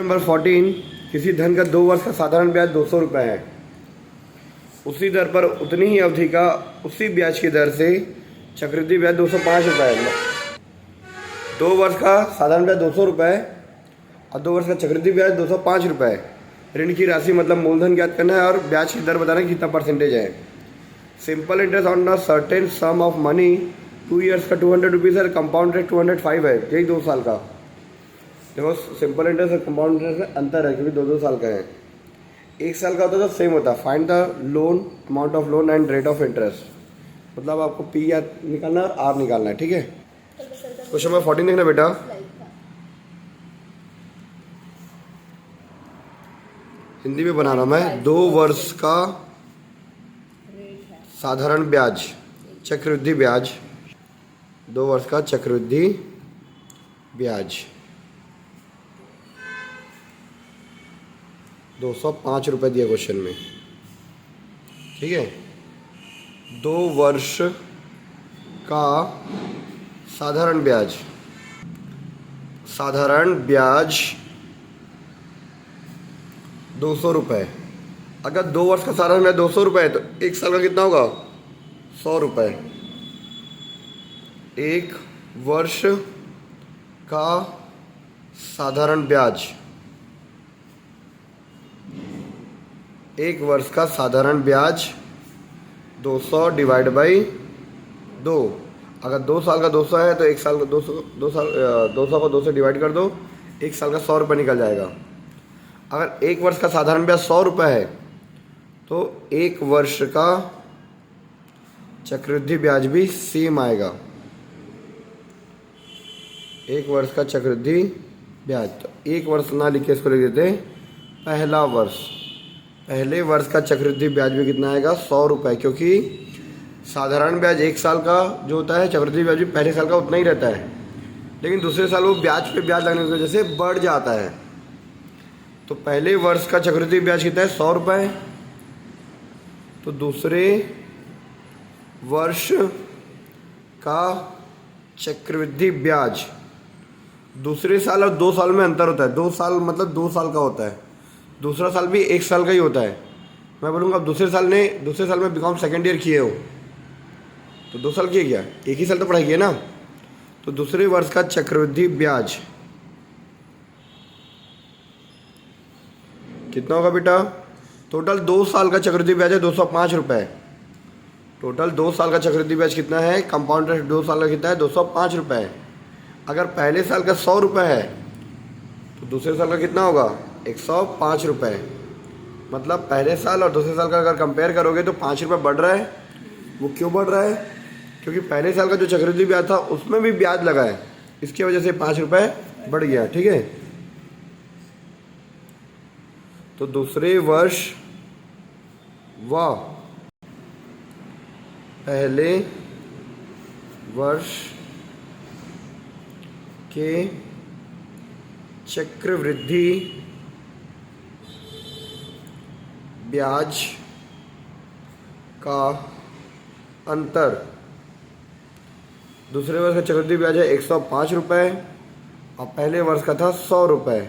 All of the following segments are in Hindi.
नंबर 14, किसी धन का 2 वर्ष का साधारण ब्याज 200 रुपये है। उसी दर पर उतनी ही अवधि का उसी ब्याज की दर से चक्रवृद्धि ब्याज 205 रुपये है। 2 वर्ष का साधारण ब्याज 200 रुपये और 2 वर्ष का चक्रवृद्धि ब्याज 205 रुपये। ऋण की राशि मतलब मूलधन ज्ञात करना है और ब्याज की दर बताना है कितना परसेंटेज है। Simple interest on a certain some of money 2 years का 200 रुपीज़ है, कंपाउंड रेट 205 है, यही 2 साल का। देखो सिंपल इंटरेस्ट और कंपाउंड इंटरेस्ट में अंतर है क्योंकि 2-2 साल का है। 1 साल का होता है तो सेम होता है। Find the loan, amount of loan and rate of interest, मतलब आपको पी या निकालना है और आर निकालना है, ठीक है। क्वेश्चन नंबर 14 देखना बेटा। हिंदी में बना रहा हूँ मैं। 2 वर्ष का साधारण ब्याज चक्रवृद्धि ब्याज, 2 वर्ष का चक्रवृद्धि ब्याज 205 रुपये दिया क्वेश्चन में, ठीक है। 2 वर्ष का साधारण ब्याज 200 रुपये। अगर 2 वर्ष का साधारण ब्याज 200 रुपये है तो 1 साल का कितना होगा? 100 रुपये। 1 वर्ष का साधारण ब्याज, 1 वर्ष का साधारण ब्याज 200 डिवाइड बाई 2। अगर 2 साल का 200 है तो 1 साल का 200 को 2 से डिवाइड कर दो, 1 साल का 100 रुपये निकल जाएगा। अगर 1 वर्ष का साधारण ब्याज 100 रुपये है तो 1 वर्ष का चक्रवृद्धि ब्याज भी सेम आएगा। 1 वर्ष का चक्रवृद्धि ब्याज, तो 1 वर्ष ना लिख के इसको लिख देते पहला वर्ष। पहले वर्ष का चक्रवृद्धि ब्याज भी कितना आएगा? 100 रुपये, क्योंकि साधारण ब्याज 1 साल का जो होता है, चक्रवृद्धि ब्याज भी पहले साल का उतना ही रहता है, लेकिन दूसरे साल वो ब्याज पे ब्याज लगने की वजह से बढ़ जाता है। तो पहले वर्ष का चक्रवृद्धि ब्याज कितना है? 100 रुपये। तो दूसरे वर्ष का चक्रवृद्धि ब्याज, दूसरे साल और 2 साल में अंतर होता है। 2 साल मतलब 2 साल का होता है, दूसरा साल भी 1 साल का ही होता है। मैं बोलूँगा अब दूसरे साल में बीकॉम सेकेंड ईयर किए हो तो 2 साल किए क्या? 1 ही साल तो पढ़ाई किए ना। तो दूसरे वर्ष का चक्रवृद्धि ब्याज कितना होगा बेटा? टोटल 2 साल का चक्रवृद्धि ब्याज है 205 रुपये। टोटल 2 साल का चक्रवृद्धि ब्याज कितना है? कंपाउंड रेट 2 साल का कितना है? 205 रुपये। अगर पहले साल का 100 रुपये है तो दूसरे साल का कितना होगा? 105 रुपये। मतलब पहले साल और दूसरे साल का अगर कंपेयर करोगे तो 5 रुपये बढ़ रहा है। वो क्यों बढ़ रहा है? क्योंकि पहले साल का जो चक्रवृद्धि ब्याज था उसमें भी ब्याज लगा है, इसकी वजह से 5 रुपये बढ़ गया, ठीक है। तो दूसरे वर्ष व पहले वर्ष के चक्रवृद्धि ब्याज का अंतर, दूसरे वर्ष का चक्रवृद्धि ब्याज है 105 रुपये और पहले वर्ष का था 100 रुपये।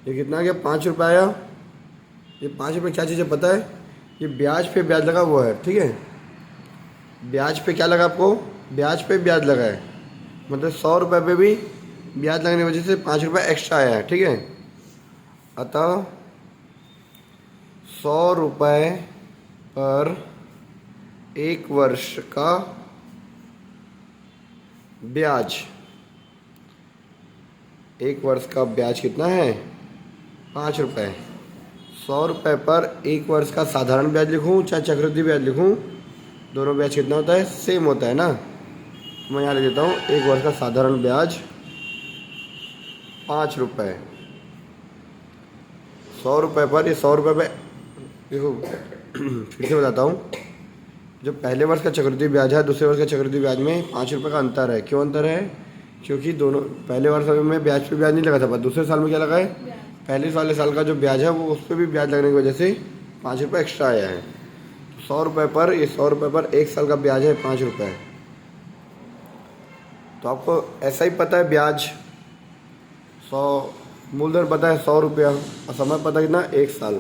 ये कितना गया? 5 रुपये आया। ये 5 रुपये क्या चीज़ है पता है? ये ब्याज पे ब्याज लगा वो है, ठीक है। ब्याज पे क्या लगा आपको? ब्याज पे ब्याज लगा है, मतलब 100 रुपये पे भी ब्याज लगने की वजह से 5 रुपये एक्स्ट्रा आया है, ठीक है। अतः 100 रुपये पर 1 वर्ष का ब्याज, 1 वर्ष का ब्याज कितना है? 5 रुपये। 100 रुपये पर 1 वर्ष का साधारण ब्याज लिखूँ चाहे चक्रवृद्धि ब्याज लिखूँ, दोनों ब्याज कितना होता है? सेम होता है ना। मैं यहाँ लिख देता हूँ 1 वर्ष का साधारण ब्याज 5 रुपये। 100 रुपये पर, ये 100 रुपये पे देखो फिर से बताता हूँ, जो पहले वर्ष का चक्रवृद्धि ब्याज है दूसरे वर्ष का चक्रवृद्धि ब्याज में 5 रुपये का अंतर है। क्यों अंतर है? क्योंकि दोनों पहले वर्ष में ब्याज पे ब्याज नहीं लगा था, पर दूसरे साल में क्या लगा है? पहले वाले साल का जो ब्याज है वो उस पर भी ब्याज लगने की वजह से 5 रुपये एक्स्ट्रा आया है। 100 रुपये पर, ये 100 रुपये पर 1 साल का ब्याज है 5 रुपये। तो आपको ऐसा ही पता है ब्याज 100 मूलधन पता है 100 रुपया और समय पता है कितना, 1 साल।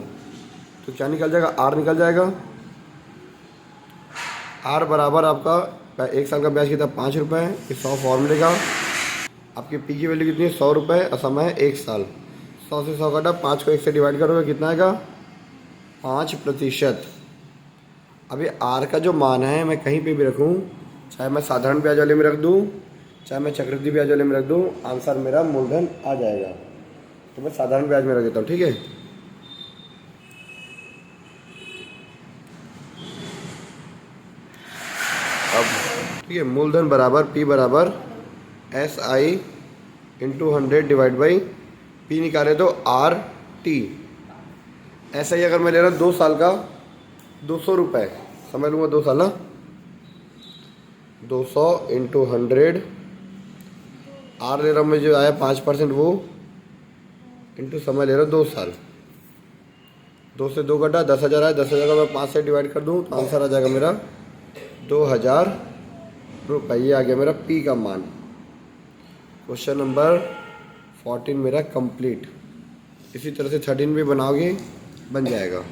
तो क्या निकल जाएगा, आर निकल जाएगा। आर बराबर आपका 1 साल का ब्याज कितना, 5 रुपये। ये 100 फॉर्मूले का। आपकी पी की वैल्यू कितनी है, 100 रुपये और समय है 1 साल। 100 से 100 काटा, 5 को 1 से डिवाइड करोगे कितना आएगा, 5%। अभी आर का जो मान है मैं कहीं पे भी रखूँ, चाहे मैं साधारण ब्याज वाले में रख दूँ, चाहे मैं चक्रवृद्धि ब्याज वाले में रख दूँ, आंसर मेरा मूलधन आ जाएगा। तो मैं साधारण ब्याज में रख देता हूँ, ठीक है। अब ठीक है, मूलधन बराबर पी बराबर SI into 100 divide by P निकाले तो RT। ऐसा ही अगर मैं ले रहा हूँ 2 साल का 200 रुपये, समझ लूँगा 2 साल, 200 इंटू 100, आर ले रहा हूँ मैं जो आया 5% वो, इंटू समय ले रहा हूँ 2 साल। 2 से 2 कटा, 10,000 आया। 10,000 का मैं 5 से डिवाइड कर दूँ तो आंसर आ जाएगा मेरा 2,000 रुपये। ये आ गया मेरा पी का मान। क्वेश्चन नंबर 14 मेरा कंप्लीट। इसी तरह से 13 भी बनाओगे, बन जाएगा।